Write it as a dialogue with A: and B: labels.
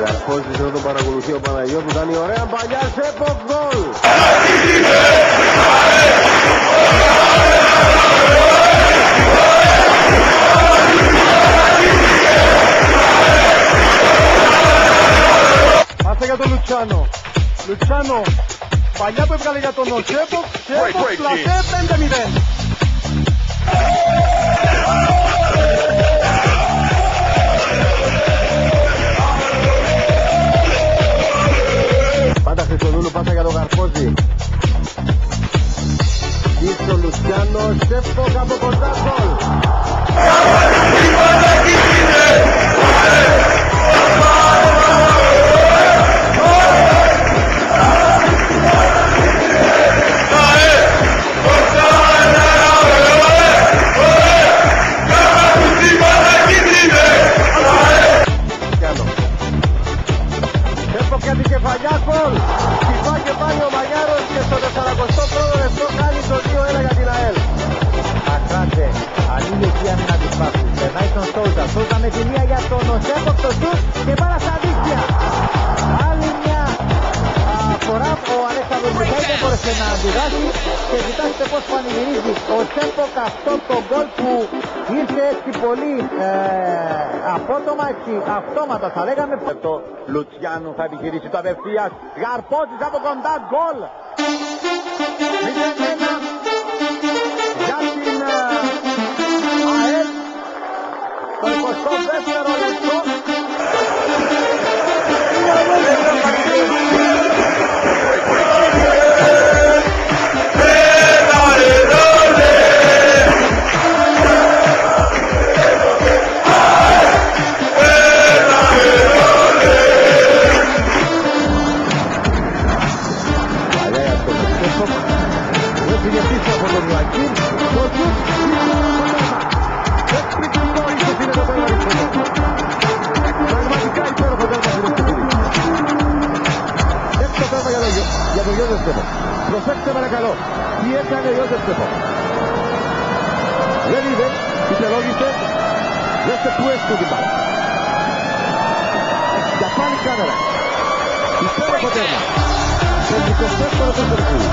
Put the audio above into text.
A: Καρπόζης εδώ τον παρακολουθεί ο Παναγιώτου, κάνει ωραία παλιά σε γκολ.
B: Πάσα για τον Λουτσάνο. Λουτσάνο, παλιά που έβγαλε για τον Σέποκ, Σέποκ πλασέ 5-0.
A: Πάντα Χριστοδούλου, πάσα για τον Καρπόζη. Ήρθε ο Λουτσιάνο, Σέποκ από κοντά γκολ. Σέποκ για την κεφαλιά γκολ. Κυφά και πάλι ο Μαγιάρος και στο 41ο λεπτό κάνει το 2-1 για την ΑΕΛ.
C: Ακράτε, ανοίγει εκεί άμυνα της πάσης. Περνάει τον Σόλτα. Σόλτα με τη μία για τον Σέποκ το σουτ και πάρα στα δίκτυα. Άλλη μια φορά ο Αλέξανδρος Μιχαήλ δεν μπόρεσε να αντιδράσει και κοιτάξτε πως πανηγυρίζει ο Σέποκ αυτό το γκολ που ήρθε έτσι πολύ απότομα, έτσι αυτόματα θα λέγαμε.
A: Το Λουτσιάνο θα επιχειρήσει το απευθείας. Γαρπόζης από κοντά γκολ. 0-1 για την ΑΕΛ. Το 22ο λεπτό. Έφυγε πίσω από τον Ιωακήμ, το σουτ εκπληκτικό είναι το τέρμα αριστερό. Πραγματικά υπέροχο τέρμα αριστερό. Έτσι το τέρμα για τον Γιώργο Στέφο. Προσέξτε παρακαλώ, τι έκανε ο Γιώργος Στέφο. Δεν είδε, υπερόγησε, δέστε που έστω την πάρα. Για πάλι κάμερα. Υπέροχο τέρμα. Το 24ο του Σερβίου.